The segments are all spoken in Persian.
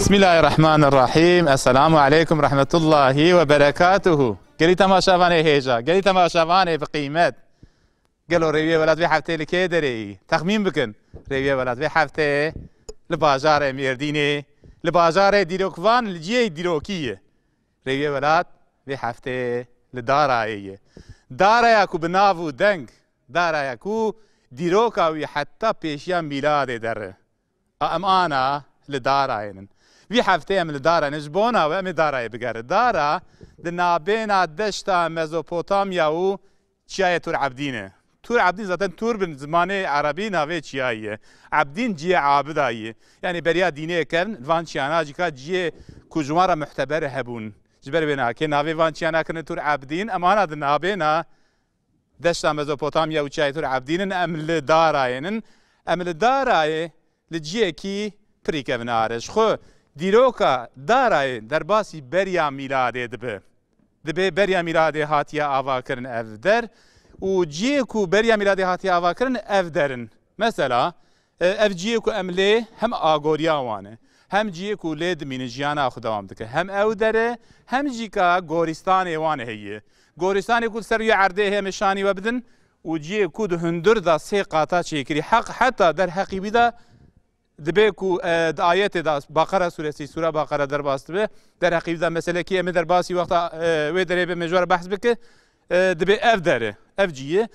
بسم الله الرحمن الرحیم. السلام علیکم رحمت الله و برکاته. گلی تماشاوانه هیجا، گلی تماشاوانه بقیمت. گلو رویه ولاد به هفته لکی داری. تخمین بکن. رویه ولاد به هفته لبازار میردینه، لبازار دیروکوان لجیه دیروکیه. رویه ولاد به هفته لداراییه. دارای کو بناو دنگ، دارای کو دیروکاوی حتی پیشیا میلاد داره. امانه لدارایین. وی هفته ام لدارا نجبونا و ام دارای بگره. دارا دنابینا دشتا مزوپوتامیا و چیای تور عبدینه. تور عبدین زاتن تور بن زمان عربی ناوی چیاییه. عبدین جیه عابداییه. یعنی بریا دینه کن وان چیانا جیکا جیه کجوارا محتبر هبون. جبر بنا که ناوی وان چیانا کن تور عبدین امانا دنابینا دشتا مزوپوتامیا و چیای تور عبدین ام لدارایین. ام لدارای لجیه کی پریک ونارش خو دیروکا دارای در باسی بریا میلاده دبه بریا میلاده هاتیا آوا کرن اف در و جیکو بریا میلاده هاتیا آوا کرن اف درن. مثلا اف جیکو امله هم آگوریا وانه، هم جیکو لید من جیانا خداوام دکه، هم او داره، هم جیکا گورستان وانه هیه. گورستان کو سری عرده هم شانی و بدن و جیکو ده هندر دا سه قاطع چیکری حق حتی در حقیبی دا دبیکو آیت دا بقره سورسی سوره بقره در باست به در حقیقت دا مسئله کی ام در باسی وقتا و دره به مجور بحث بکه دبی اف داره اف جیه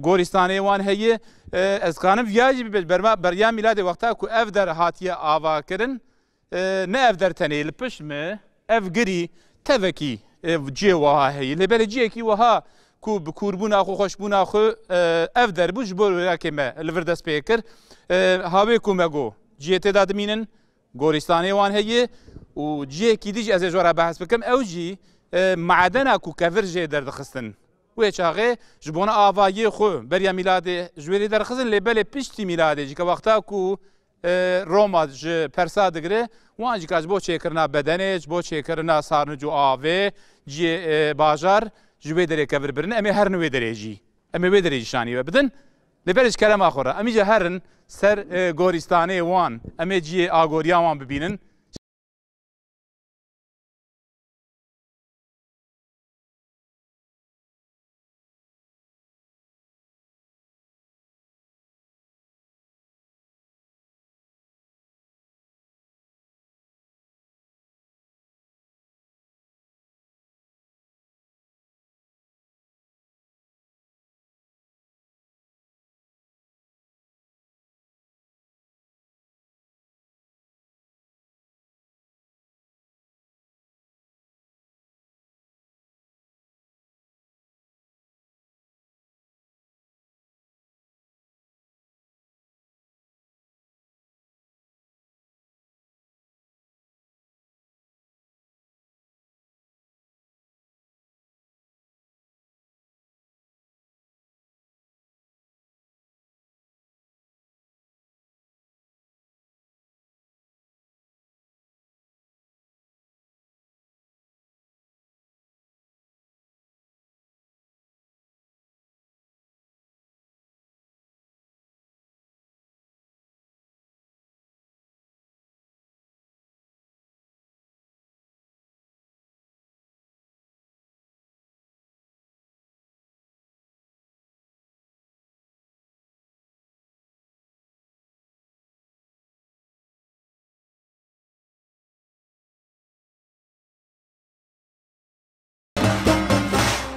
گورستانی وان هیه از کانم ویاجی بریا میلاد وقتا کو اف در هاتیه آوا کرن نه اف در تنیل پشمه اف گری تفکی جی وها هیه لبل جی کی وها کو بکوربونا خو خوشبونا خو اف در بوش بور کمه لوردس پیکر هاوی کومگو جیت دادمینن گورستانی وان هیه و جی کی دیج از جورا بحث بکم اوجی معدن کو کفرج در دخستن و چاغه جبونا آوایی خو بریا میلاد جوری در خزن لبل پشتی میلاد جی که وقتا کو روما ج پرسا دگره وان جی کاج بو چیکرنا بدنج بو چیکرنا سارنجو آوه جی بازار جوی در کفر برن امی هر نوی درجی امی وی درجی شانی و بدن لبرش کلام آخره امی جهرن سر گورستانی وان امی جی آگوریا وان ببینن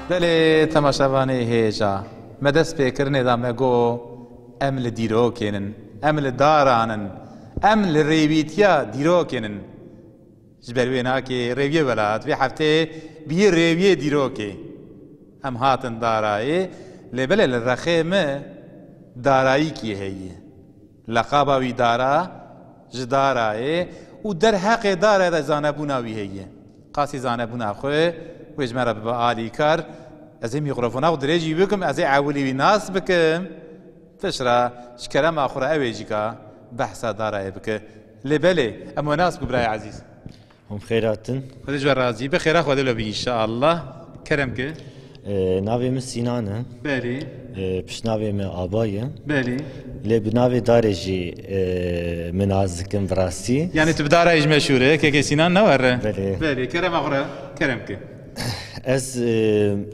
دلی تماشاوانه هیجا مدرس پیکرنه دا مگو ام لدیرو کنن ام لدارانن ام لریویتیا دیرو کنن جبروینا که ریویه ولاد وی هفته بی ریویه دیرو که ام هاتن دارایی لبل الرخیمه دارایی کی هیه لقابا وی دارا جدارایی و در حق داره دا زانبونا وی هیه قاسی زانبونا خواه ويجمع بآلي كار أزي ميكروفونا ودريجي بكم أزي عولي بناس بكم فشرا شكرا ما أخرى أويجيكا بحثا دارا بك لبلي أما ناس قبراي عزيز هم خيراتن خذ جوار رازي بخير أخوة دلو بي إن شاء الله كرمك ناوی من سینانه بله پیش ناوی من آبایه بله لی بناوی داره جی من ازکم براستی يعني تبدأ رأيج مشهورة كي سينان نوره بله بله كرم أغرى كرم كي از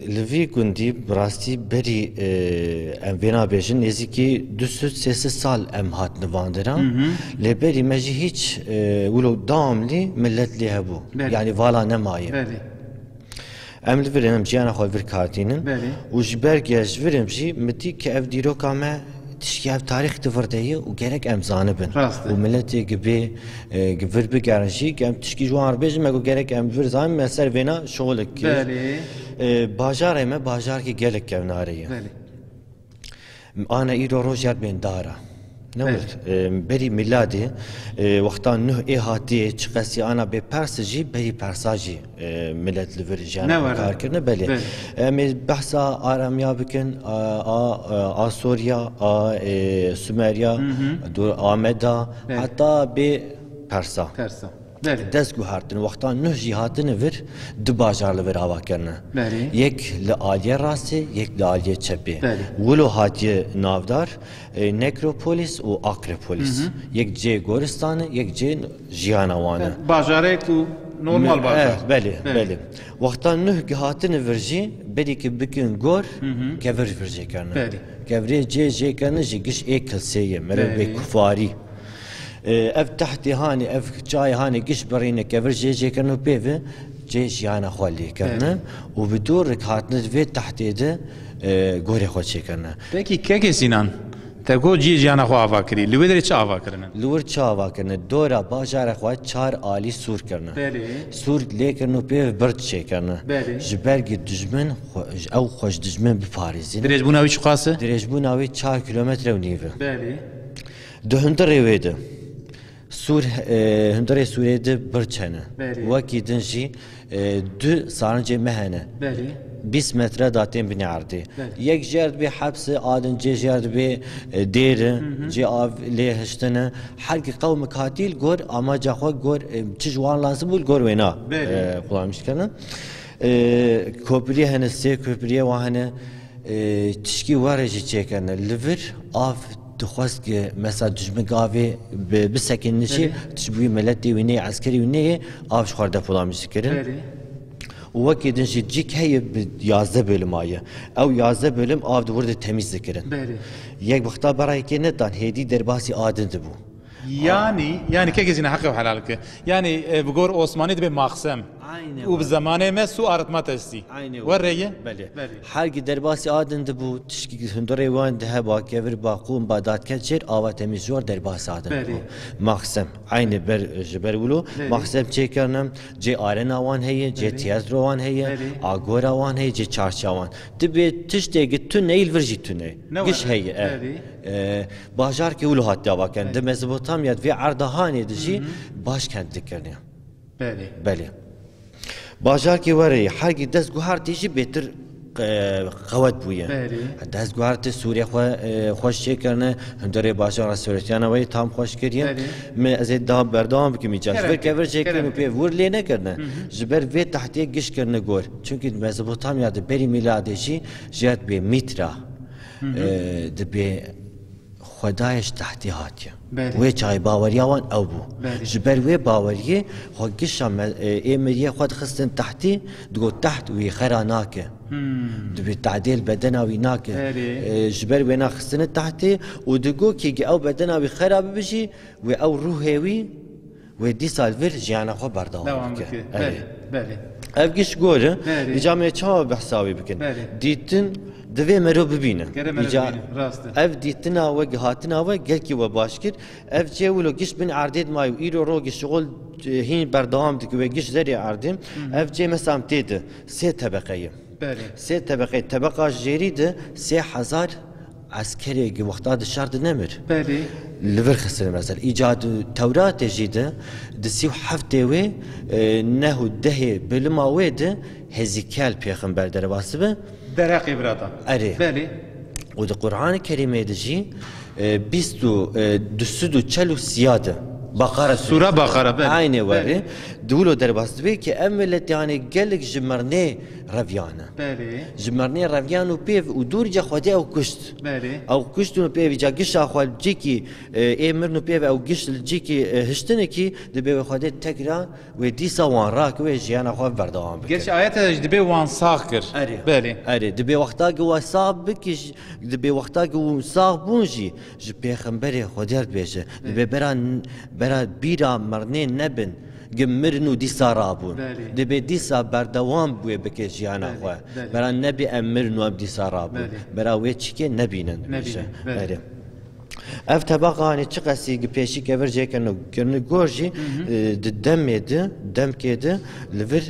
لوی گندی براستی بری ام وینا بیشن نزدیکی 200 سال ام هات نواندران لبری مجی هیچ ولو داملی ملت لی هبو يعني والا نمایه بله ام لورم جیانا خو ور کارتینن بله و جبر گیج ورم جی متی که اف دیرو کامه تشکیه تاریخ تفردهی و گرک ام زانبن راسته. و ملتی گبی گفر بگرنشی که ام تشکی جوان بیش مگو گرک ام ور زان مسر وینا شغلک بله باجار ام باجار کی گلک کم ناریه بله انا ایرو روزار بین داره نورد بری میلادی وقتا نه هاتی چقسی آنا به پرسجی بری پرساجی ملت لورجانا کار کرده بله می بحثا آرامیا بکن آ سوریا سومریا دور آمدا حتی به پرسا ترسا بله دست گوهرتن وقتا نه جهاتن ور دو باجار لور آوا کرنه بله یک لآلیه راسته یک لآلیه چپه بله ولو هاتی نافدار نکروپولیس و آکروپولیس یک جه گورستانه یک جه جیانوانه باجاره کو نورمال باجار بله بله وقتا نه جهاتن ورجی بری که بکن گور گور ورجی کرنه بله گوری جه کرنه جی گش ایک کلسیه مره به کفاری اف تحتي هاني اف جاي هاني قش برينا كفر جي كانوا بيفه جيش انا خولي كنا وبدورك هاتنا في تحتي ده غوري خوشي كنا بكي كي سينان تقول جي جانا خو افاكري لو بدري چا افاكرنا لور چاوا كنا دورا باجار خو چار عالي سور كنا بله سور ليكنو بيف برد شي كنا بله جبرگي دجمن او خوش دجمن بفاريزين دريج بوناوي چو قاسه دريجبوناوي 4 كيلومتر ونيفه بله دهندر ويده سور هندري سوريا ده برچنه بله. وكي دنجي دو سارنجي مهنه بله 20 متر داتين بني عرضي بله. يك جرد بي حبس آدن جي جرد بي دير جي آف ليه هشتنه حرق قوم كاتيل غور اما جاخوا غور تجوان لازم بول غور وينا بله. قلامش كنا كوبري هنا سي كوبري وهنا تشكي ورجي تشيكنا ليفر آف دخواست که مثلا دشمن گاوی بسکن نشی تشبوی ملتی وینه عسکری وینه آبش خورده پولا میشه کرن و وکی دنشی جیک هی یازده بölüm آیه او یازده bölüm آب دورده تمیز کرن یک وقتا برای که ندان هیدی درباسی آدند بو يعني كي زين حقه وحلالك يعني بقول عثماني دبي مقسم وبزمانه ما سو ارت ما تستي وريه بله حرق درباسی آدند بو تشکی هندره وان ده با کور با قوم با داد کچر آوا تمیز جور درباسی آدند بو مقسم عین بر جبر ولو مقسم چه کردم جه آرنا وان هي جه تیاترو وان هي آگورا وان هي جه چارچاوان دبی تشتی تو نیل ورجی تو نه گش هي باجار که ولو هات دوا کن دم مزبوطام في عرضهاني دجي باش كانت ذكرني بله باجار كي وري حرقي دز جوهر تيجي بيتر قوت بويا دز جوهر سوريا خوش شكرنا هندري باجار سوريتيانا وي تام خوش كريا ما ازيد دام بردام بكمي جاش في كفر شكرنا بي ور لينا كرنا جبر في تحتيه گش كرنا گور چونكي مزبوطام ياد بري ميلادشي جات بي مترا دبي خدایش تحتی هاتیه وی چای باوریان او بو جبر وی باوریه خو گشم ایمریه خود خستن تحتی دو تحت وی خراناکه دبی تعدیل بدنا وی ناکه جبر وی ناخستن تحتی و دگو کی او بدنا وی خراب بشی و او روحه وی دی سال ور جانا خو بردام که بله افگش گوره جامعه چا بحسابی بکن دیتن دوی مرو ببینه اف دیتنا و گهاتنا و گلکی و باشکر اف چه ولو گش بن عردید مایو ایرو روگ شغل هین بردام دک و گش زری عردیم اف چه مثلا تیده سه طبقه سه طبقه طبقه جریده 3000 عسكري وقتها الشرط نمر لفر خسر مثلا ايجاد تورات جيده دسيو حفته وي نهو دهي بلما ويده هزيكال بيغمبر درباسبه دراقي براتا اري بالي ود القران الكريم يدجي بيستو دسدو تشلو سياده بقرة سورة بقرة عيني وري دولو درباسبه كي املت يعني قالك جمرني رفیانه بله جمرنی رفیان و پیو و دور جا خودی او کشت بله او کشت و پیو جا گش آخوال جیکی ایمرن و پیو او گش جیکی هشتنه کی دبی خودی تکرار و دیسا وان راک و جیان آخوال بردوام بکن گرچه آیت دبی وان ساکر بله اره دبی وقتا جو صاب بکش دبی وقتا جو صاب بونجی ج پیغمبر خودیار بیشه دبی برا بیرا مرنه نبن جمرنو دي سارابون دبي دي بردوام بوي بكي جيانا خو برا نبي امرنو ابدي سارابون برا ويتشكي نبينن بله اف تبقاني تشقسي بيشي كفر جيكنو كن جورجي دم كده لفر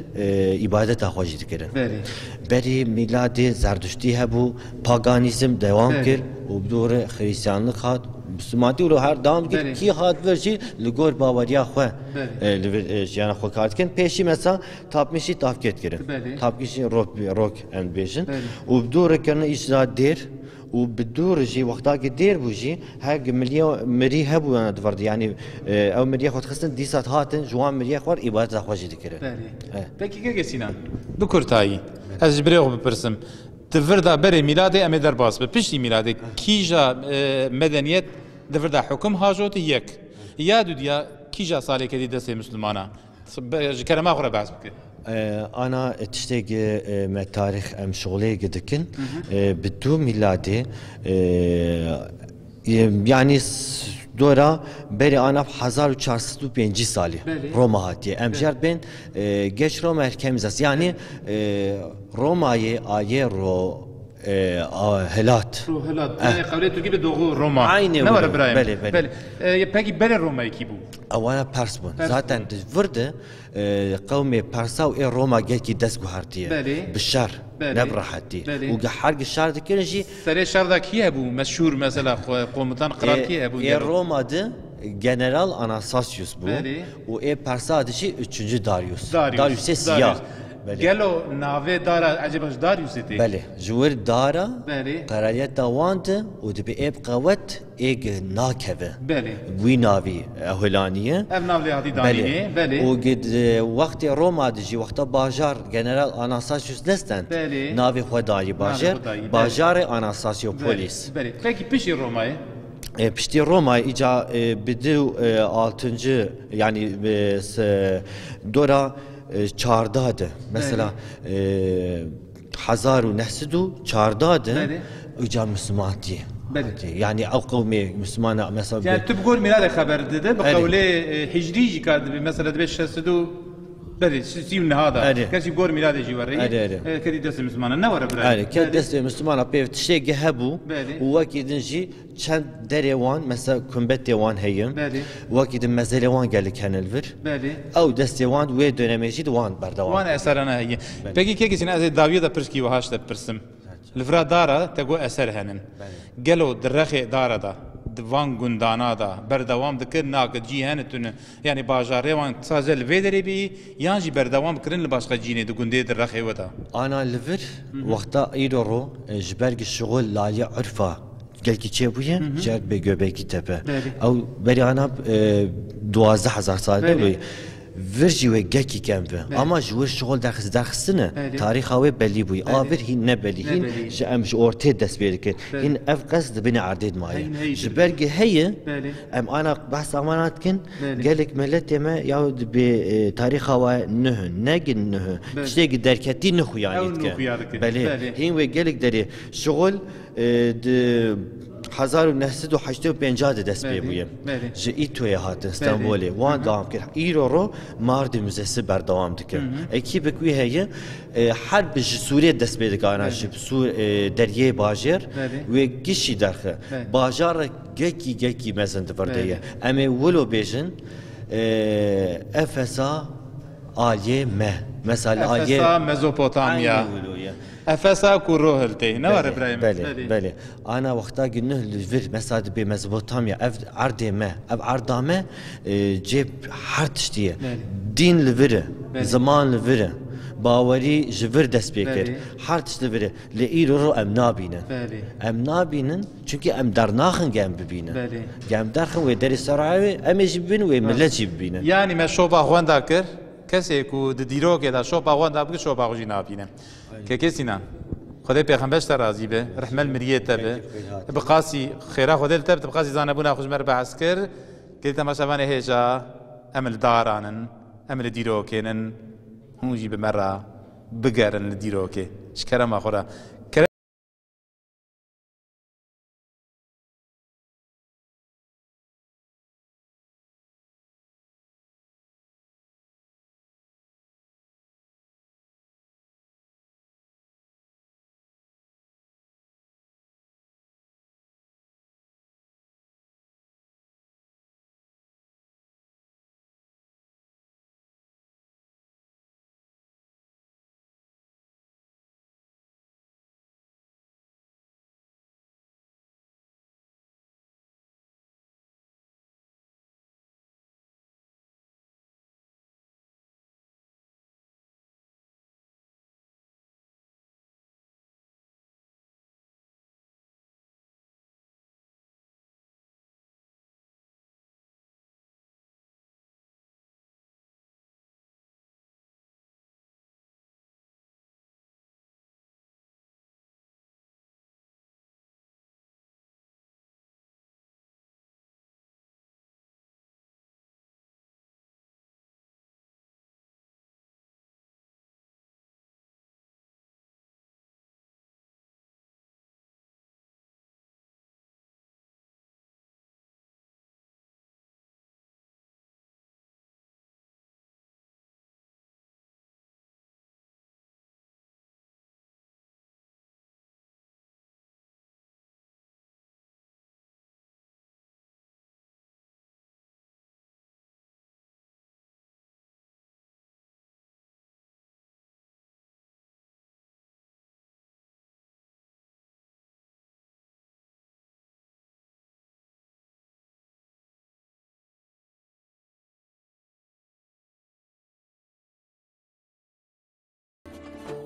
عبادت اخوجي دكرن بري ميلاد زردشتي هبو پاغانيزم دوام كر وبدور خريستيانليق هات مسلمانتی ولو هر دام کی هات ورشی لگور باوریا خو جیان خو کارت کن پیشی مثلا تاپ میشی تافکت کرن تاپ کشی روک اند بیشن و بدور کنه اجرا دیر و بدور جی وقتا که دیر بوجی هر مليون مري هبو انا دفرد يعني او مري خود خصن دي ساعت هاتن جوان مري خور عبادت خوجي دکره پکی که سینان دو کرتایی از جبریو بپرسم تفردا بري ميلادي امي درباس بپشتی ميلادي کیجا مدنیت دفردا حكم هاجوت يك يا دوديا كيجا صالح كدي دسي مسلمانا كلام اخر بعض انا تشتاق ما تاريخ ام شغلي قدكن بدو ميلادي يعني دورا بري انا في 1405 سالي روما هاتي امجر بين جيش روما كمزاس يعني روماي ايرو هلات يعني قبل تركي بدوغو روما عيني نور ابراهيم بله باقي بلا روما يكيبو اوانا بارسبون زاتن فرده قومي بارسا و روما جاكي دس جوهرتيه بالشر نبرحتي وحرق الشر دكنجي سري شر ذاك يابو مشهور مثلا قومتان قرار كي ابو روما ده جنرال اناساسيوس بو و بارسا دشي 3. داريوس سياه قالوا نافي دارا عجبش داريوس تي بله جور دارا قراريات داوانت ودبي اب قوت ايج ناكبه بله وي نافي هولانيه ام نافي هذه دانيه بله وقد وقت روما دجي وقت باجار جنرال اناساسيوس نستن نافي خداي باجار اناساسيو بوليس بله peki بيشي روما پشتی روما ایجا بدو 6 يعني دورا 14 مثلا 1914 اجا مسلماتي يعني او قومي مسلمانه مثلا يعني تبقول ميلاد خبر ده بقولي هجري كاد مثلا دبش شسدو بدي سيون هذا كاسي بقول ميلاد جواري كدي دس مسلمانه نور ابراهيم كد دس مسلمانه بيف تشي هبو وكيد نجي چند دريوان مثلا كومبتيوان هيم وكيد مزلوان قال كان الفر او دستيوان و دونميجي دوان بردوان وانا اثرنا هي بقي كيكي سين از داويه دا برسكي وهاش دا برسم الفرا دارا تقو اثر هنن قالوا درخي دارا دا دوان گندانا دا بردوام دکر ناک جی هنتونه يعني باجاره وان سازل ویدری بی یانجی بردوام کرن لباشقه جینه دو گنده در رخی ودا انا لفر وقتا ایرو جبرگ الشغل لالي عرفه قال كي تشابويا جات بجوبيكي تبع او بري انا 12000 سال فرجي وجاكي كامبه اما جوه الشغل داخسنه تاريخ هاوي بلي بوي افر هي نبلي هين جامش اورتي داس بيرك هين اف قصد بني عديد ماي جبرج هي ام انا بحث امانات كن قال لك ملت ما ياود بتاريخ هوا نه نجن نه تشتي دركتي نخو يعني بلي هين وقال لك دري شغل 1985 دست پی بویم. جی توی هات استانبولی وان دام کرد. ایرو مارد موزه بردوام دکه. اکی بکوی هیه حرب سوریه دست پی دکانه جب سور دریای باجر و گیشی درخه. باجر گکی مزند وردیه. اما ولو بیشن افسا آلیه مه. مثلا آلیه افسا مزوپوتامیا. افسا كوروهلتي نور ابراهيم بله انا وقتا قلنا الفير مثلا بمزبوطاميا اف عردمه اف عردامه جيب حرتشتيه دين الفير زمان الفير باوري جفر دست بيكر حرتش الفير لايرو ام نابينن çünkü ام درناخن جام ببينه جام داخل ودري سرعه ام جبين وملت جبينه يعني ما شوبا خوان داكر کسی کو دیرو که دا شوپا وان دا بگه شوپا خوشی نابینه که کسی نه خدای پیغمبرش راضی به رحمل مریت به بقاسی خیره خدای تب بقاسی زانبونا خوش مر بحث کر که تماشاوان هجا عمل دارانن عمل دیرو کنن هونجی به مرا بگرن دیرو که شکرم آخره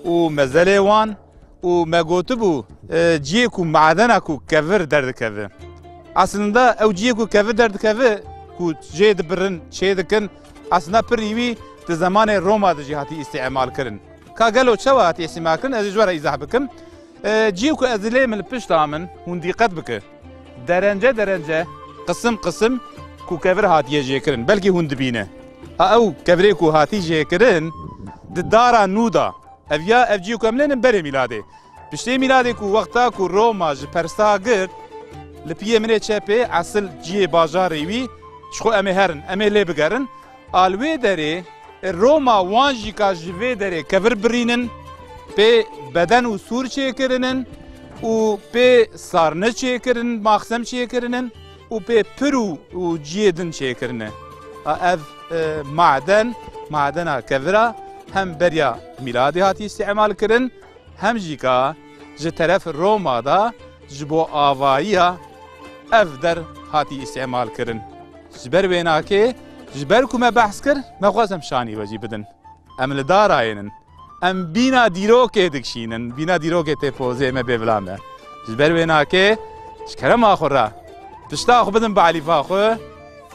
و مزله وان و مگوتبو جیکو معدن کو کفر درد کفه aslında ew ciyekû kevir derdikeve ku jê dibirin çê dikin aslında pir yîwî di zamanê Roma de jî hatî îstîmal kirin. Ka gelo çawa hatî îstîmal kirin ez ê ji we re îzah bikim. Ciyekû ez lê min li pişta min hûn dîqet bike. Derence derence qism qism ku kevir hatiye jê kirin belkî hûn dibîne. Ew kevirê ku hatî jê kirin di dara nû da ev ya ev ciyekû em lênin berê mîladê. Piştê mîladê ku wexta ku Roma ji Persa girt li piyê min ê çepê esil ciyê bajarê wî ji xwe em ê herin em ê lê bigerin al wê derê Roma wan jî ka ji vê derê kevir birînin pê beden û sûr çêkirinin û pê sarnıç çêkirin maxsem çêkirinin û pê pir û ciyê din çêkirine. Ev madena kevira hem beriya mîladê hatî îstîmal kirin hem jî ka ji teref Roma da ji bo avayiya ev der hatî îstîmal kirin. Ji ber wê nakê ji ber ku me behs kir me xwazem şanî we jî bidin. Em li darayênin. Em bîna dîrokê dikşînin. Bîna dîrokê tê pozê me bêvila me. Ji ber wê nakê ji kerema xwe re pişta xwe bidin bi elîfa xwe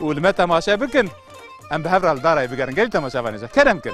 û li me temaşe bikin. Em bi hev re li darayê bigerin. Gelî temaşevanê je kerem kin.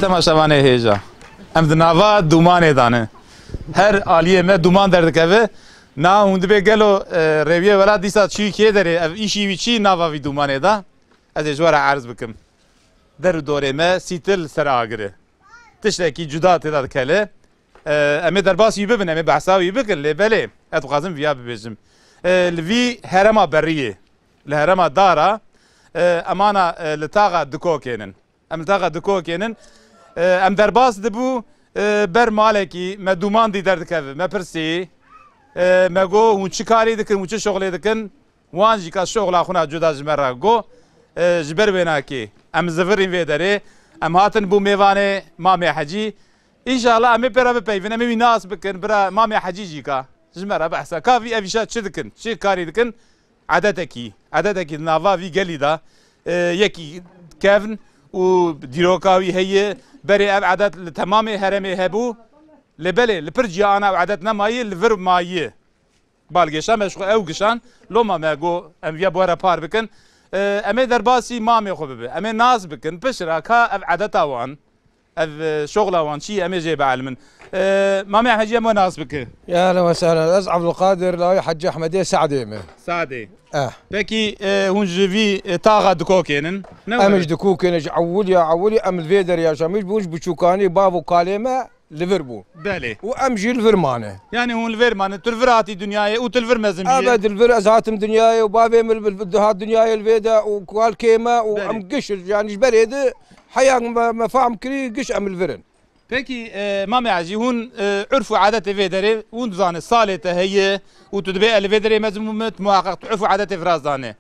Temaşavanê hêja em di nava dumanê dane her aliyê me duman derdikeve na hûn dibe gelo rêviyê welat dîsa çîkê derê ev îşî wî çî nava vî dumanê da ez ê ji we re erz bikim der û dorê me sîtil ser agirê tiştekî cuda têda dikele em ê derbas wî bibin em ê behsa wî bikin lê belê ez dixwazim viya bibêjim li vî herema beriyê li herema dara emana li taxa dikokênin em li taxa dikokênin em derbas dibû بر مالکی ما دومان دی درد که ما پرسی ما گو هون چی کاری دکن هون چه شغلی دکن وان جی که شغل آخونا جدا جمرا گو جبر بنا کی ام زفرین وی داره ام هاتن بو میوانه مامی حجی انشاءالله امی برا بپیون امی ناس بکن برا مامی حجی جی که جمرا بحثا کافی افیشات چه دکن چه کاری دکن عددکی ناوا وی گلی دا یکی کفن و دیروکاوی هي بري اب عدد تمام هرمي هبو لبلي لبرجي انا عدد نماي لفر ماي بالگشان مشخو او گشان لو ما ماگو ام ويا بورا بار بكن امي درباسي مامي خو ببي امي ناس بكن بشرا كا اب عدد وان اب شغله وان شي امي جايب علم مامي حجي مو ناس بك يا اهلا وسهلا از عبد القادر لا حج احمدي سعدي سعدي بكي هون جوفي طاغه دكوكينن امج دكوكين عولي ام الفيدر يا شامش بوش بشوكاني بابو كاليمه ليفربول بالي وامجي الفرمانه يعني هون الفرمانه تلفراتي دنياي وتلفر مزم ابد الفر ازاتم دنياي وبابي من هاد دنياي الفيدا وكوال كيما وام قش يعني جبريد حياه ما فاهم كري قش ام الفرن بكي مامي عجي هون عرفوا عادات فيدري هون زاني صالته هي وتدبي الفيدري مزمومت محقق تعرفوا عادات فرازانه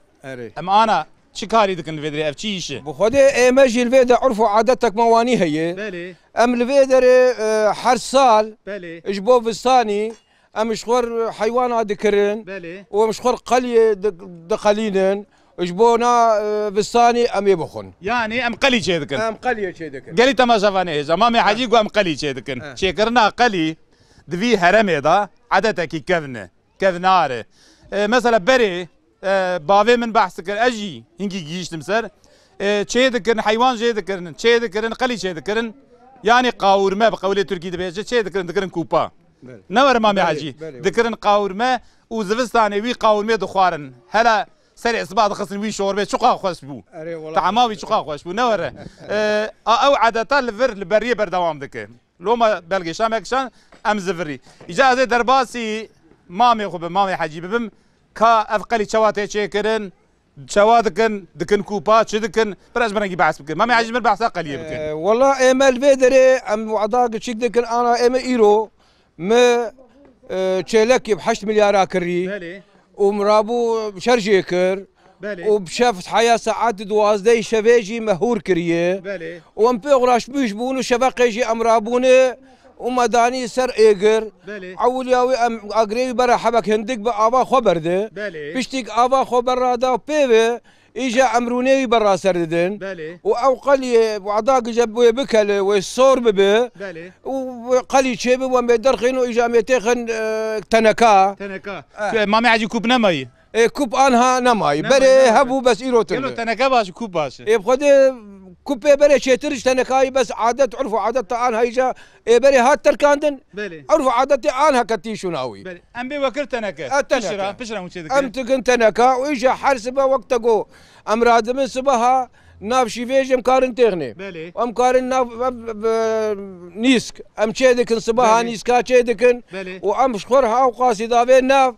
اما انا شكاري دكن الفيدري افشيش بخدي ماجي الفيدا عرفوا عادتك مواني هي بالي ام الفيدري حرصال بالي اجبو فستاني ام شخور حيوانات ذكرن بالي ومشخور قليه دقلينن اجبونا فستاني ام يبخن يعني ام قلي شي دكن ام قليه شي دكن قالي تماشا فاني مامي حجي ام قلي شي دكن شكرنا قلي دفي هرمي دا عادتك كذناره مثلا بري باوي من بحث كر اجي هنجي جيش تمسر شي ذكرن حيوان جي ذكرن شي ذكرن قلي شي ذكرن يعني قاورمه بقولة تركي دبيجه شي ذكرن كوبا نور مامي حجي ذكرن قاورمه وزفستاني وي قاورمه دخوارن هلا سريع اصبع خصني وي شوربه شقا خوش بو طعماوي شقا خوش بو نور او عادة الفر البريه بردوام دك لو ما بلغي شامكشان ام زفري اجازه درباسي مامي خو مامي حجي ببم كا افقلي شواتي شيكرن شواتكن دكن كوبا شدكن براش برنجي بحث بكن مامي حجي من بحث قليل بكن والله ايمال فيدري ام وعداك شيك دكن انا ايما ايرو ما تشيلكي ب8 مليار كري ومرابو شرجيكر وبشافت حياة ساعات دوازدي شفاجي مهور كريه وام بيغراش بيش بونو شفاقيجي امرابوني ومداني سر ايجر عولياوي ام اقريبي برا حبك هندك بابا خبرده بيشتيك ابا خبر دا بيبي اجا امروني برا سرددن او قلي وعداك جابوي بكل والصور ببي وقلي شيبي وما يدرخين واجا ميتيخن تنكا مامي عجي كوب نماي كوب انها نماي بري هبو بس ايروتن يلو تنكا باش كوب باش بخدي كوبي بري شيترش تنكاي بس عادت عرفوا عادت ان هيجا بري هات تركاندن عرفوا عادتي انها كتيشو ناوي ام بي وكر تنكا بشرا وش ام تكن تنكا واجا حرسبه وقت جو امراد من صباها ناف شيفيج مكارن تغني ومكارن ناف نيسك ام تشيدكن صباها نيسكا تشيدكن وام شخورها وقاسي دافين ناف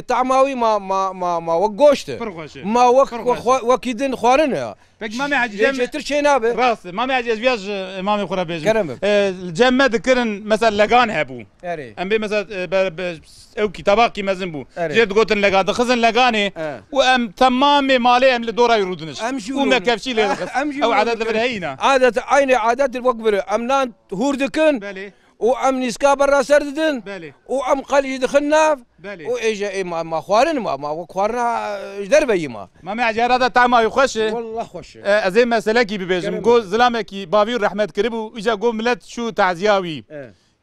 طعماوي ما وقوشته ما وكيدن خوارنها مامي عجي ترشي نابه راس مامي عجي فياج مامي خورا بيج الجمه ذكرن مثلا لقان هبو ام بي مثلا او كتابه كي مازن بو جيت قوتن لقا دخزن لقاني وام تمام مالي ام لدورا يرودنش وما كافشي لي او عادات الفرهينا عادة عيني عادات الوقبر امنان هوردكن وام نسكا برا سرددن وام قلي دخلنا واجا ما خوارن ما خوارنا دربي ما مامي عجي هذا طعمه يخش والله خوش زي ما سلكي ببيجم جو زلامكي بافي رحمه كربو اجا جو ملت شو تعزياوي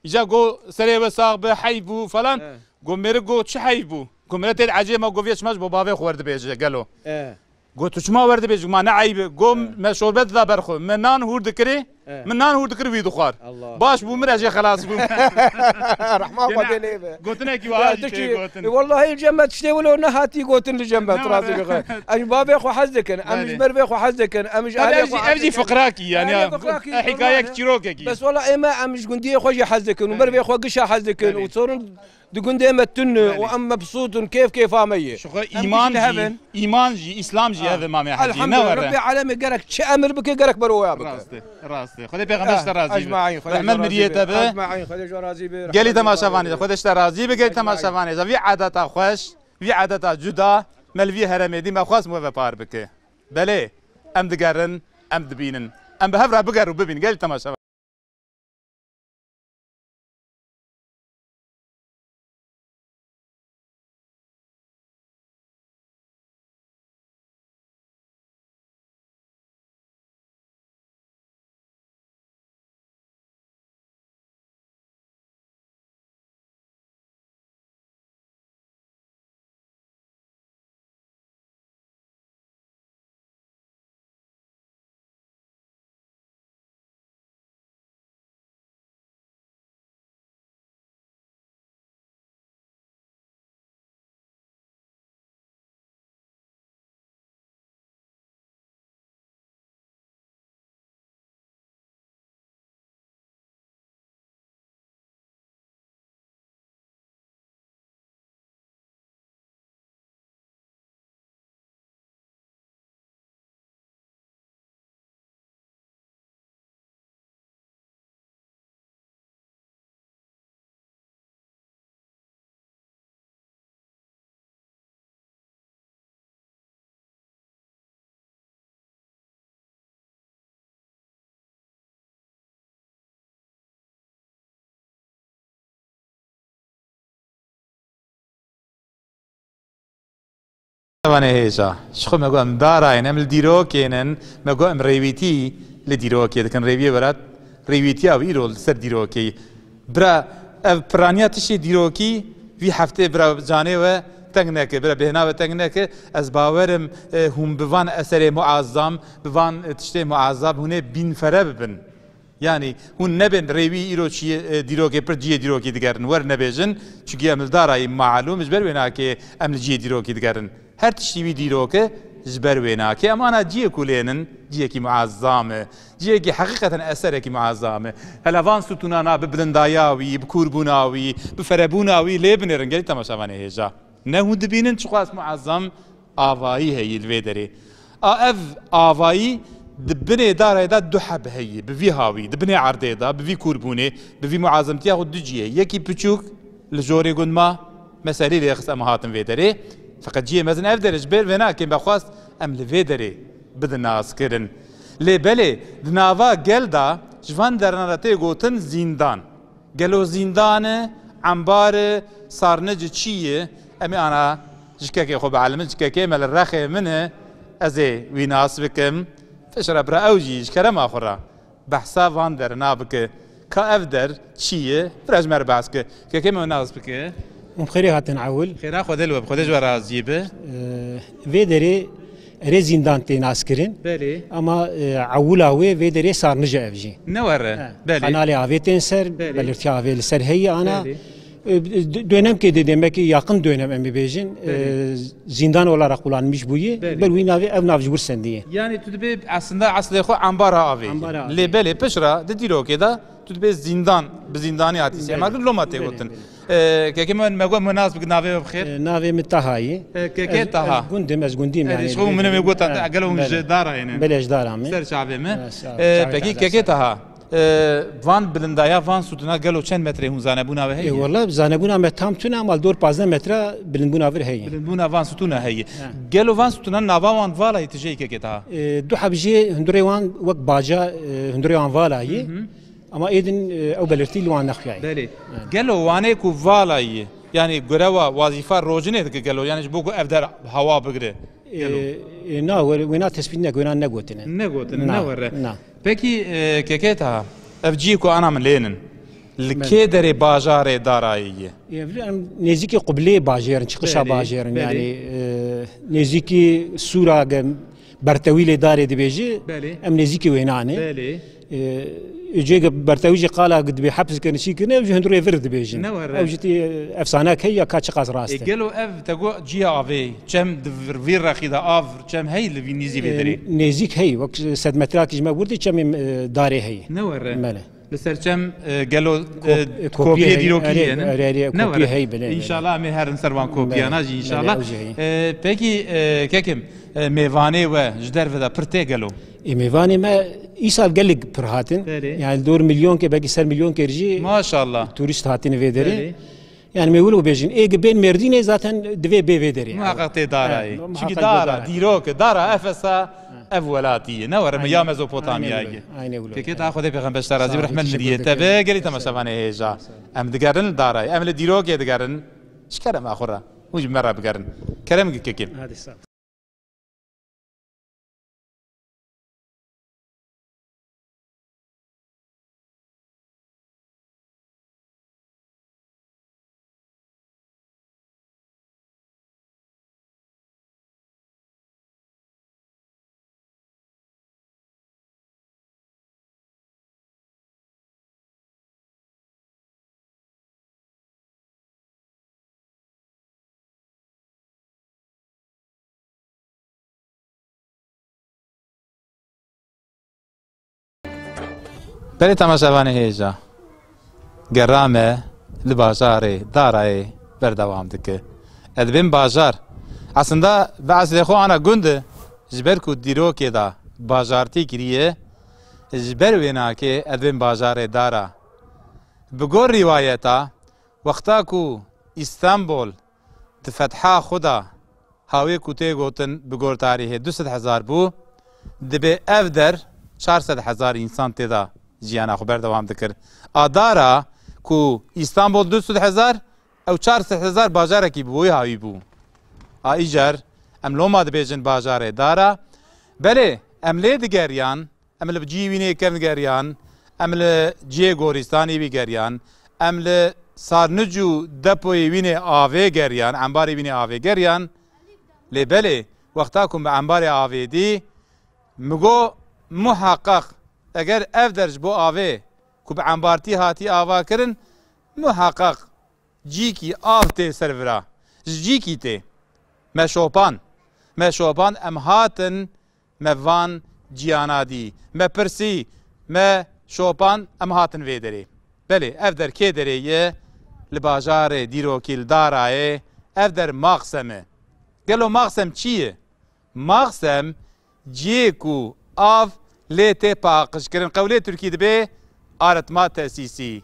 اجا جو سري وساق حيبو فلان جو ميرجو تش حيبو جو ملت العجي ما جو فيش ماش بابي خورد بيجي قالوا قلت شو ما ورد بيجي ما نعيب قوم ما شربت ذا برخو منان هور ذكري منان هور ذكري في دخار باش بو مرجع خلاص بو رحمه الله عليه قلت لك واجي والله الجنة تشتي ولو نهاتي قلت الجنة راسي بخير اجي بابي اخو حزكن امش مربي اخو حزكن امش ابجي فقراكي يعني حكايه كتيروكي بس والله اما امش قندي اخو حزكن ومربي اخو قشا حزكن وتصورن دقون ديما التن وام مبسوط كيف امي ايمان جي اسلام جي هذا ما الحمد لله ربي عالمي قرك تشامر بك قرك بروا بك راس راسته خود پیغمبرش راضی اجمعین رحمت مریته به اجمعین خودش راضی به گلی تماشاوانی خودش راضی به گلی تماشاوانی وی عادت خوش وی عادت جدا ملوی هرمدی ما خواست مو پار بکه بله ام دگرن ام دبینن ام به هفره بگر و ببین گلی تماشا وانه هیجا شخو مگویم دارای نمل دیرو کینن مگویم ریویتی لدیرو کی دکن ریوی برات ریویتی او ایرول سر دیرو کی برا پرانیا تشی دیرو کی وی هفته برا جانه و تنگ نکه برا بهنا و تنگ نکه از باورم هم بوان اثر معظم بوان تشته معظم هونه بین فره ببن yani hun nebin revi iroçi diroke per ciye diroke digerin var nebejin çünkü emil darayı malum jber venake emil ciye diroke digerin her tişti diroke jber venake ama ana ciye kulenin ciye ki muazzame ciye ki hakikaten esere ki muazzame helavan sütunana bilindayavi bkurbunavi biferebunavi lebnerin geli tamaşavane heja ne hun dibinin çıkwas muazzam avayı heyil vederi ev avayı دبني دار هذا دحب هي بفي هاوي دبني عرض هذا بفي كوربوني بفي معازمتي ياخذ دجيه يكي بتشوك الجوري يقول ما مسالي لي يخص امهاتن فيدري فقد جيه مثلا افدر جبال فينا كي بخواست ام لفيدري بدنا اسكرن لي بلي دنافا جلدا جوان درناتي غوتن زندان قالو زندان عنبار صارنج تشيه امي انا جكاكي خو بعلمت جكاكي مال الرخي منه ازي ويناس بكم فشرب را اوجیش کرم آخرا بحثا وان در نابکه که افدر چیه فرج مر بحث که که من ناز بکه خیری هاتن عول خیرا خود الوب خودش و راضیه و دری رزیندان تناس کرین بله اما عولا و دری صار نجا افجی نوره بله قنالی آویتن سر بلرتی آویل سر هی آنا dönem ki demek ki yakın dönem emi bejin zindan olarak kullanmış buyu bel navi ev navcı bursen diye. Yani tüdbe aslında aslı xo ambara avi. Lebele peşra de diro ki da tüdbe zindan bizindani hatisi ama lomate gotun. Keke men megwa münasib navi bxir. Navi mitahayi. Keke taha. Gundem az gundim yani. Şo men megotan agalum dara yani. Belej dara mı? Ser şabe mi? Peki keke taha. وان بلندایا وان سوتنا گلو چند متر هون زانبونا و هی والله زانبونا مت تام تونه مال دور 15 متر بلندبونا ور هي بلندبونا وان سوتنا هي گلو وان سوتنا ناوا وان والا يتجي كيتا دو حبجي هندري وان وق باجا هندري وان والا هي اما ايدن او بلرتي لوان نخيا بله گلو وانه کو والا هي يعني غروا وظيفه روجنه گلو يعني بوكو افدر هوا بگره نا وينا تسبينا وينا نغوتنا نوره Peki keketa evciko ana من لينن الكيدري باجار دارایی نزیکی قبله باجرن چقشا باجرن يعني نزیکی سورا برتویل داره دبیجی ام نزیکی وینانه جيك برتويجي قال قد بحبس كان شي كنا وجه ندري فرد بيجن او جتي افسانه هي كاتش قاز راسته قالوا اف تقو جي افي كم فير رخيده اف كم هي اللي في نيزي بدري نيزيك هي وقت سد متراك جما ورتي كم داري هي نور ماله لسر كم قالوا كوبي ديروكي نور هي ان شاء الله مي هرن سروان كوبي انا جي ان شاء الله بيكي كيكم ميفاني و جدر فدا برتي قالوا ميفاني ما ایسال گلگ پر هاتن یعنی 2 میلیون که بگی 1 میلیون کرجی ماشاءالله توریست هاتین وی داره يعني ما يقولوا بيجين إيه بين مردين ذاتن دوي بيدري محقق دارای چی دارا دیروک دارا افسا اولاتیه نور میا مزوپوتامیایی فکر تا خود پیغمبر رازی رحمت مریه تبه گری تماشاوانه هجا ام دگرن دارای ام دیروک دگرن شکرم آخره وج مره بگرن کلام کیم بله تماشاوانه هیجا گرامه لباجاره دارای بردوام دکه ادبین باجار aslında bazı خو ana gund jber ku diro ke da bajarti kiriye jber wena ke ادبین باجاره dara بگور روایتا وقتا کو استانبول تفتحا خدا هاوی کوته گوتن بگور تاریخ 200,000 بو دبه اف در 400,000 انسان تدا جیانا خبر دوام دکر آدارا کو استانبول 200,000 او 400,000 باجاره کی بوی هاوی بو ایجر ام لوما دبیجن باجاره دارا بله ام لی دگریان ام لبجیوینه کم دگریان ام لجی گورستانی بی گریان ام لسارنجو دپوی وینه آوه گریان انباری وینه آوه گریان لی بله وقتا کن به انبار آوه دی مگو محقق اگر اف درج بو آوه کو به انبارتی هاتی آوه کرن محقق جی کی آف تی سرورا جی کی تی مشوپان ام هاتن موان جیانا دی مپرسی مشوپان ام هاتن ویدری بله اف در که دره یه لباجار دیروکیل دارایه اف در مقسمه گلو مقسم چیه؟ مقسم جیکو آف لیته پاقش کرن قوله ترکی دبه آرتما تأسیسی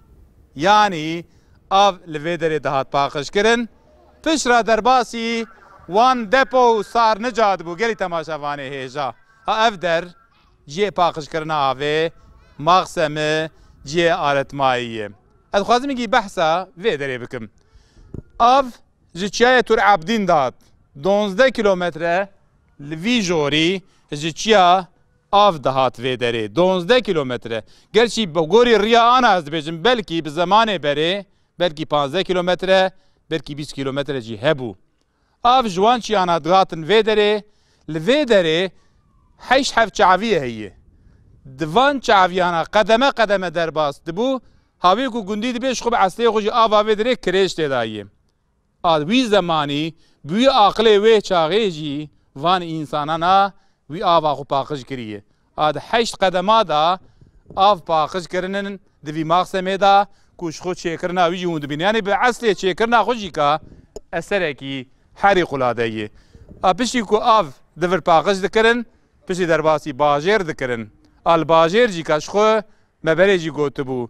یعنی آف لویدر دهات پاقش کرن پیش را در باسی وان دپو سار نجاد بو گلی تماشاوانه هیجا ها اف در جی پاقش کرن آوه مقسم جی آرتماییه از خوازم اگه بحثا ویدره بکم آف جیچیای تور عبدین داد 12 کیلومتره لوی جوری جیچیا آف دهات ویدره 12 کیلومتره گرچی بگوری ریا آنا از بیجم بلکی به زمان بره بلکی 15 کیلومتره بلکی 20 کیلومتره جی هبو آف جوان چی آنا دهاتن ویدره لویدره حیش حف چعویه هیه دوان چعویانا قدمه در باست دبو هاوی کو گندی دبیش خوب اصلی خوشی آف ویدره کریش تداییه وی زمانی بوی عقل وی چاغی جی وان انسانانا وی آوا خو پاقش کریه آد 8 قدمه دا آف پاقش کرنن دوی مقسمه دا کوش خود چیکرنا وی جون دبین یعنی به اصل چیکرنا خوشی که اثره کی حری قلاده یه پشتی کو آف دور پاقش دکرن پشتی در باسی باجر دکرن آل باجر جی کش خو مبره جی گوته بو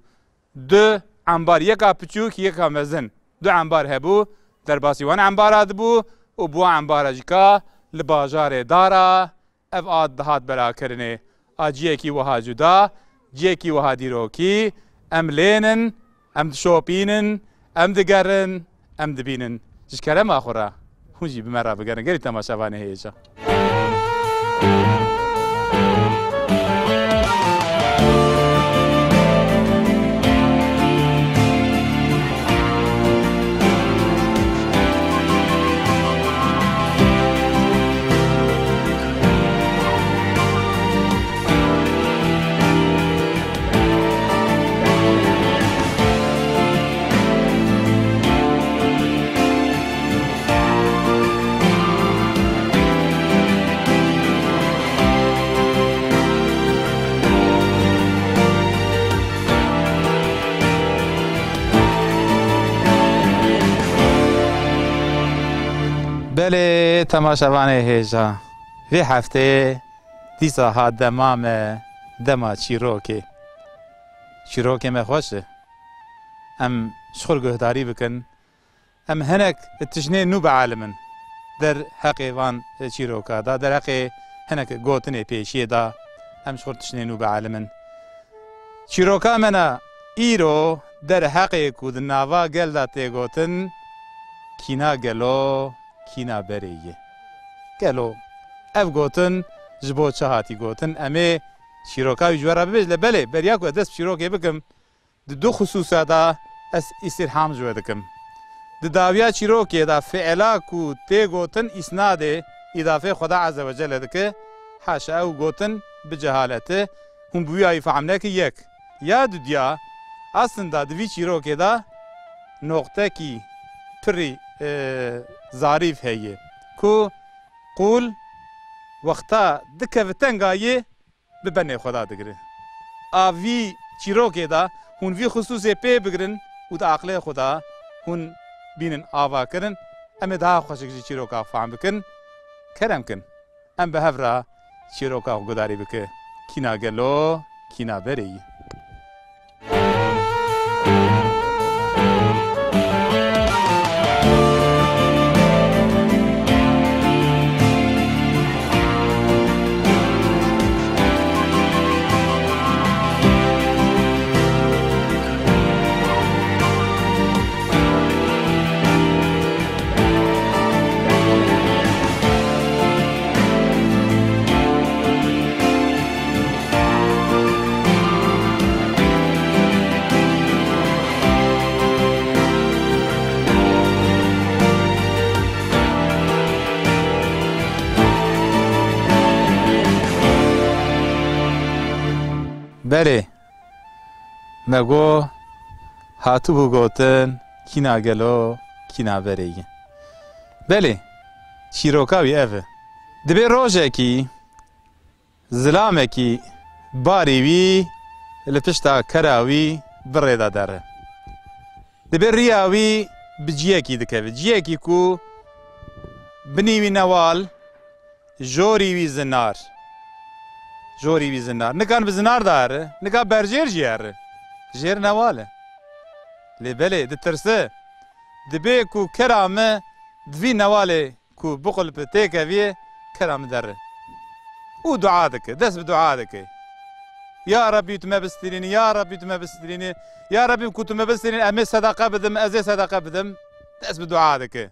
دو انبار یکا پچوک یکا مزن دو انبار هبو در باسی وان انبارات بو و بو انبار جیکا لباجار دارا اف آد دهات برا کرنه آجیه کی وها جدا جیه کی وها دیروکی ام لینن ام شوپینن ام دگرن ام دبینن جش کلم آخورا هونجی بمرا بگرن گری تماشاوانه هیجا بله تماشاوانه هیجا وی هفته دیسا ها دمام دما چیرۆکێ me xweş e em ji xwe guhdarî bikin em hinek tişnê nû bialimin der heqê van çîroka da der heqê hinek gotinê pêşiyê da em ji xwe tişnê nû bialimin çîroka me ne îro der heqê ku di nava gel da tê gotin kîna gelo kîna berê ye gelo ev gotin ji bo çi hatî gotin em ê çîroka wî ji we re bibêj le belê beriya ku ez dest çîrokê bikim di du xusûsa da ez îstirham ji we dikim di dawiya çîrokê da fi'ela ku tê gotin îsnadê îdafê Xweda Azze ve Celle dike haşa ew gotin bi cehaletê hûn bi wî ayî fehm nekin yek ya dudiya aslında di vî çîrokê da noqtekî pirî zarîf heye ku qûl wexta dikeve tengayê bi benê Xweda digire a vî çîrokê da hûn vî xusûsê pê bigirin û di aqlê Xweda hûn bînin ava kirin em ê daha xweşik jî çîroka fehm bikin kerem kin em bi hev re çîroka xwe gudarî bike kîna gelo kîna berê ye Belê me got hatibû gotin kîna gelo kîna berê ye belê çîroka wî ev e dibe rojekî zilamekî barî wî li pişta kera wî birê da dere dibe riya wî bi ciyekî dikeve ciyekî ku binî wî newal jorî wî zinar jorî wî zinar nikan bi zinar da here nika berjêr jî here jêr newal e lê belê ditirse dibe ku kera me di vî newalê ku biqul bi tê keviye kera me dere û dua dike dest bi dua dike ya Rabbî tu me bistîrînî ya Rabbî tu me bistîrînî ya Rabbî ku tu me bistîrînî em ê sedeqe bidim ez ê sedeqe bidim dest bi dua dike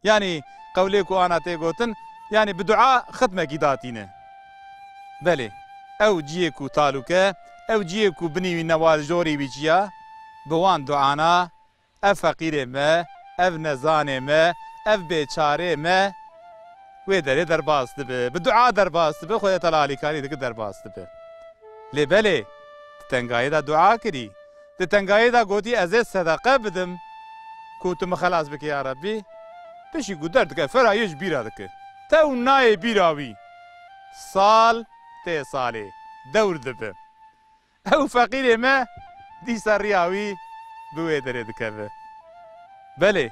yanî qewlê ku ana tê gotin yanî bi dua xitmekî datîne belê ew ciyê ku talûke ew ciyê ku binî wî newal jorî wî çiya bi wan duana ev feqîrê me ev nezanê me ev bêçarê me wê derê derbas dibe bi dua derbas dibe Xwedê Teala alîkarî dike derbas dibe lê belê di tengayê da dua kirî di tengayê da gotî ez ê sedeqe bidim ku tu me xelas bike ya Rabbî pişî ku derdike ferayê ji bîra dike tew nayê bîra wî sal tê salê dewr dibe ew feqîrê me dîsa riya wî bi wê derê dikeve belê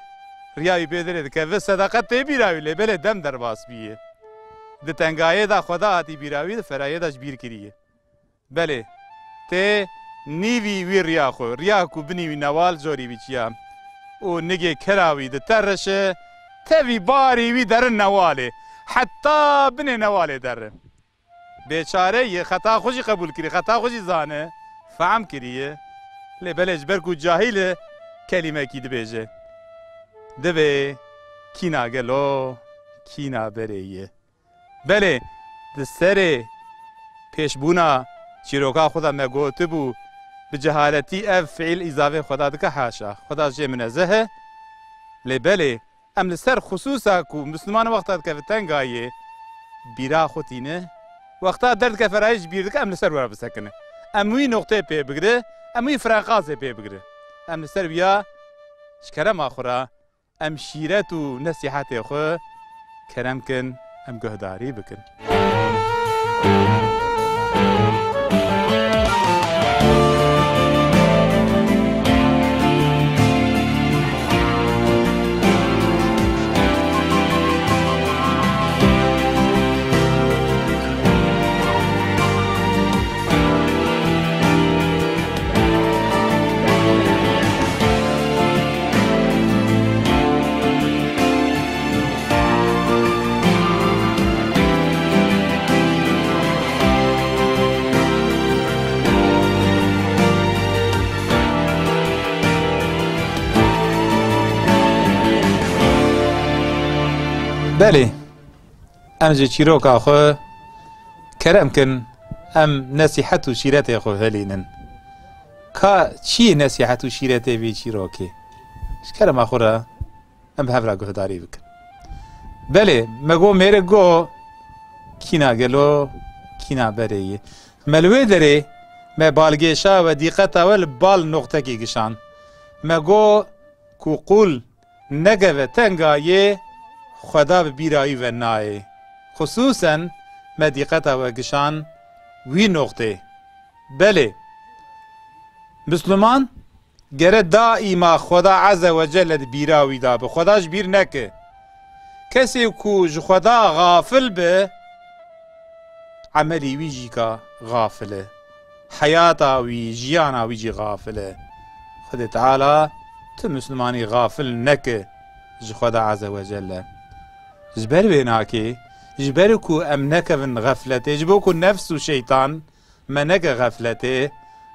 riya wî pê derê dikeve sedeqet tê bîra wî lê belê dem derbas bîye di tengayê da Xweda hatî bîra wî di ferayê da ji bîr kiriye belê tê nîvî wî riya xwe riya ku binî wî newal jorî wî çiya û nigê kera wî di terreşe tevî barî wî derin newalê heta binê newalê derin bêçare ye xeta xwe jî qebûl kirî xeta xwe jî zane fehm kiriye lê belê ji ber ku cahîl e kelîmekî dibêje divê kîna gelo kîna berê ye belê di serê pêşbûna çîroka xwe da me gotibû bi cehaletî ev fiîl îzavê Xweda dike haşa Xweda jê minezzeh e lê belê em li ser xusûsa ku misliman wexta dikeve tengayê bîra xwe tîne wexta derdike ferayê ji bîr dike em li ser were bisekine em wî noqteyê pê bigire em wî freqazê pê bigire em li ser wiya ji kerema xwe re em şîret û nesîhetê xwe kerem kin em guhdarî bikin بله ام جي چیروکا خو کرم کن ام نصیحت و شیرت خو هلینن کا چی نصیحت و شیرت وی چیروکی شکرم اخورا ام به هفرا گهداری بکن بله مگو میره گو کینا گلو کینا بره ملوی داره ما بالگیشا و دیقت اول بال نقطه کی گشان مگو کو قول نگه تنگایه خدا بیرایی و نای خصوصا ما دیقت و گشان وی نقطه بله مسلمان گره دائما خدا عز و جل بیراوی دا به خداش بیر نکه کسی کو خدا غافل به عملی ویجی کا غافله حیاتا وی جیانا ویجی غافله خدا تعالی تو مسلمانی غافل نکه خدا عز و جل جبر بیناکی جبر کو ام نکون غفلته جبر کو نفس و شیطان منک غفلته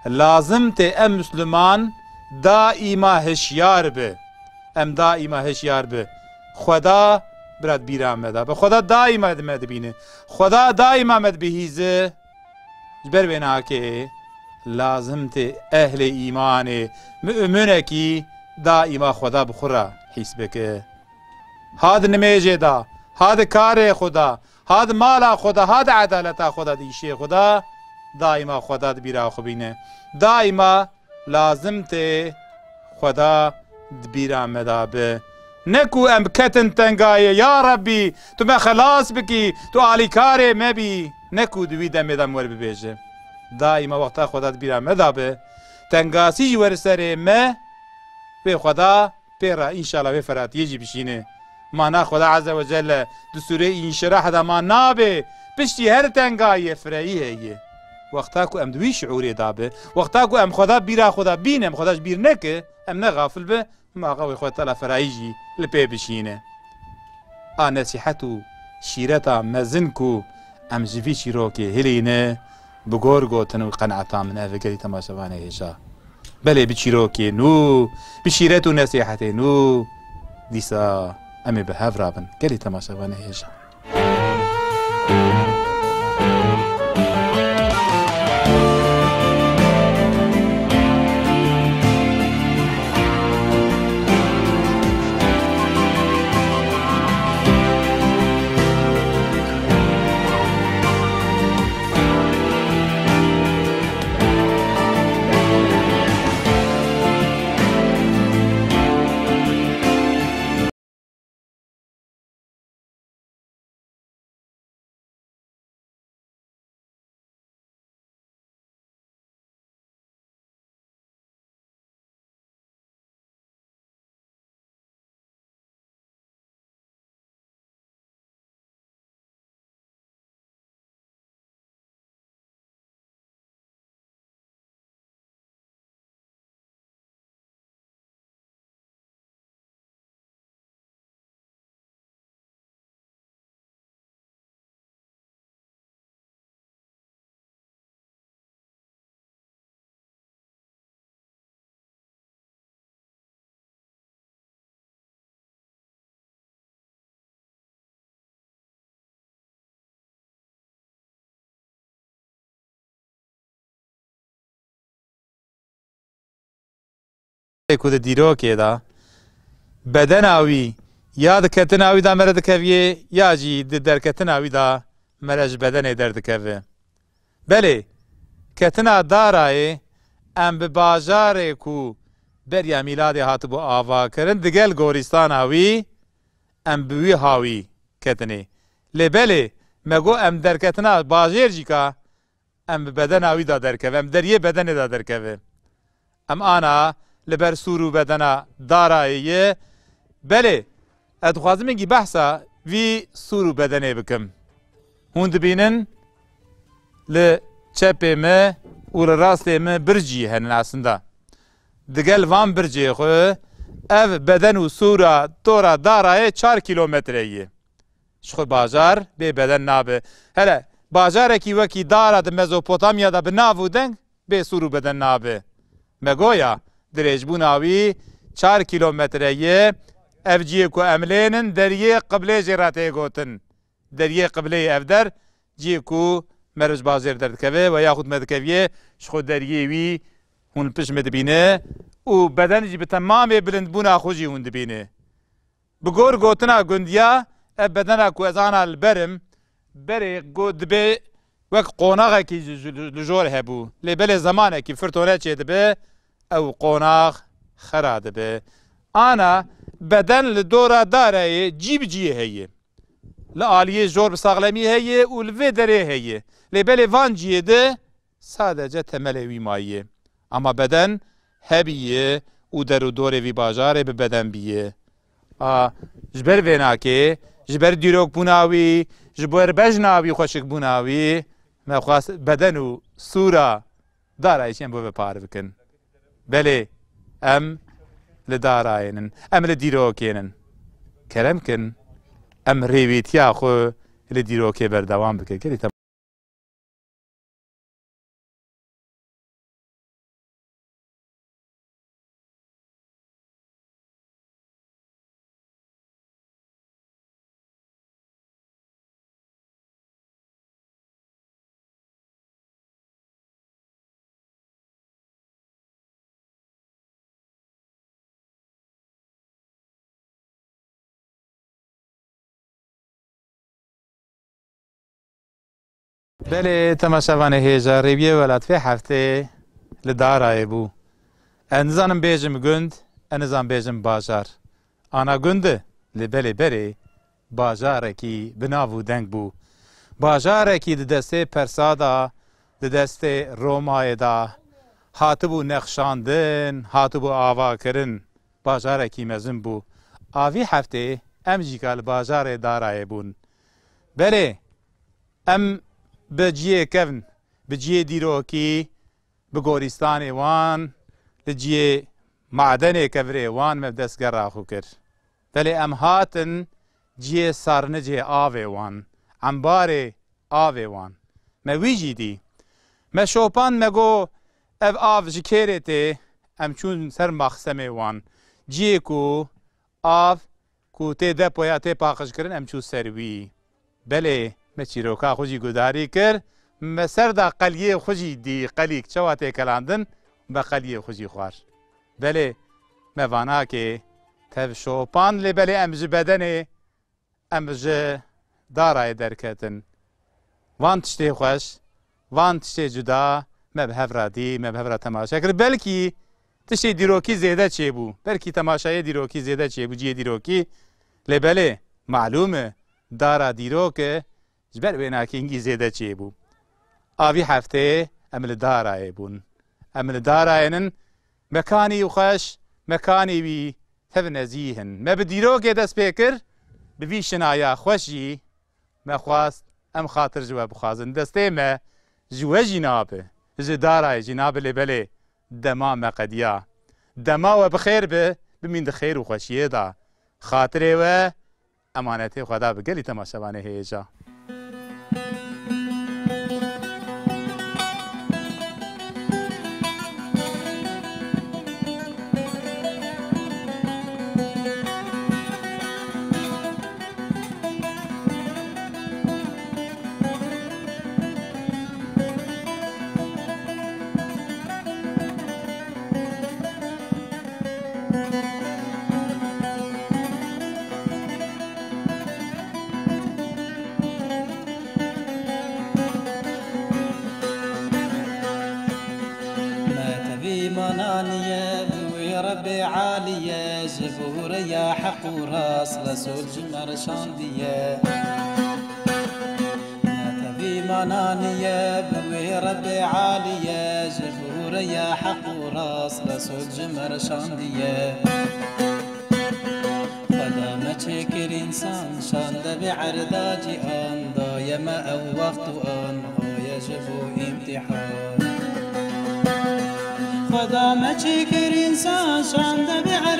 لازم ته ام مسلمان دائما هشیار به ام دائما هشیار به خدا برات بیرام مدا به خدا دائما مد بینه خدا دائما مد بهیزه جبر بیناکی لازم ته اهل ایمان مؤمنه کی دائما خدا بخورا حسبك هذا نميجي دا هذا كار خدا هذا مال خدا هذا عدالت خدا ديشي خدا دائما خدا دبيرا خبينه دائما لازم ته خدا دبيرا مدابه نكو ام كتن تنگايه يا ربي تو ما خلاص بكي تو علي كار ما بي نكو دوي دم دم ور ببيجه دائما وقتا خدا دبيرا مدابه تنگاسي ورسره ما به خدا پیرا انشالله به فرات یجی بشینه مانا خدا عز و جل دو سوره انشراح دا ما نابه پشتی هر تنگای فرایی هیه وقتا کو ام دوی شعوری دابه وقتا کو ام خدا بیرا خدا بینم خداش بیر نکه ام نغافل به ما قوی خود تلا فرایی جی لپی بشینه نصیحتو شیرتا مزن کو ام جوی شیروکی هلینه بگور گوتن و قنعتا من افگری تماشوانه هشا بله بچیروکی نو بشیرت و نصیحت نو دیسا امی به هف رابن گلی تماشاوانه هیجا کود دیروکی دا بدن آوی یا دکتن آوی دا مرد کهویه یا جی درکتن آوی دا مرج بدن درد کهوه بله کتنا دارای ام به بازار کو بریا میلاد هات بو آوا کرن دگل گورستان آوی ام بوی هاوی کتنه لبله مگو ام درکتنا بازار جی که ام بدن آوی دا درکوه ام دریه بدن دا درکوه ام آنا لبر سورو بدنا داراییه بله ادخوازم اینگی بحثا وی سورو بدنه بکم هون دبینن لچپه ما و لراسته ما برجی هنن aslında دگل وان برجی خو ev beden و سورا دورا دارایه 4 kilometreye شخو بازار به بدن نابه هلا بازار کی وکی دارا د مزوپوتامیا دا بناو دنگ به سورو بدن نابه مگویا درجبون آوی 4 kilometreye افجی کو املینن دریه قبله جراته گوتن دریه قبله افدر جی کو مرج بازیر درد کوه و یاخود مدکویه شخو دریه وی هون پش مدبینه و بدن جی به تمام بلند بونا خوشی هون دبینه بگور گوتنا گندیا بدن کو ازانا البرم بری گود به وک قوناغ کی لجور هبو لبل زمانه کی فرتونه چه دبه او قوناغ خراد به انا بدن لدورا داره جیب جیه هیه لعالیه جور بساغلمی هیه و لوی دره هیه لبل وان جیه ده سادجه تمل وی مایه اما بدن هبیه و در و دور وی باجاره به بدن بیه جبر ویناکه جبر دیروک بوناوی جبر بجناوی خوشک بوناوی ما خواست بدن و سورا داره ایشین بو بپار بکن بله ام لداراینن ام لدیروکینن کرم کن ام ریویتیا خو لدیروکی بردوام بکن کلی تمام بله تماشاوان هیجا ریویه ولات هفته لدارای بو انزانم بیجم گند انزان بیجم باجار آنا گنده لبلی بری باجاره کی بناو دنگ بو باجاره کی دسته پرسادا دسته رومای دا هاتبو نقشاندن هاتبو آوا کرن باجاره کی مزن بو آوی هفته ام جیکال باجار دارای بون بله ام بجیه کفن بجیه دیروکی بگوریستان وان بجیه معدن کفره وان مبدسگر راخو کر ولی ام هاتن جیه سارنجه آوه وان انبار آوه وان مویجی دی ما شوپان مگو اف آو جکره ته ام چون سر مخسمه وان جیه کو آو کو ته دپویا ته پاخش کرن ام چون سروی بله ما چیروکا خوشی گداری کر ما سر دا قلیه خوشی دی قلیک چواته کلاندن با قلیه خوشی خوار بله ما وانا که تف شوپان لی بله امج بدنه امج دارای درکتن وان تشتی خوش وان تشتی جدا ما بهفرا دی ما بهفرا تماشا کر بلکی تشتی دیروکی زیده چه بو بلکی تماشای دیروکی زیده چه بو جیه دیروکی لی بله معلومه دارا دیروکه جبر ویناکی انگی زیده چی بو آوی هفته امل دارای بون امل داراینن مکانی و خوش مکانی بی تف نزیهن ما بدیروکه دست پیکر بوی شنایا خوشی ما خواست ام خاطر جواب خوازن دسته ما جوه جنابه دارای جنابه لبله دما مقدیا دما و بخیر به بمین دخیر و خوشیه دا خاطره و امانته خدا بگلی تماشاوانه هیجا عالية زبور يا حق وراس رسول جمر شاندية تبي منانية بوي ربي عالية زبور يا حق وراس رسول جمر شاندية خدا ما تشكر إنسان شاند بعرضاجي آن دايما أو وقت آن يجب امتحان خدا ما تشكر إنسان شاند بعرضاجي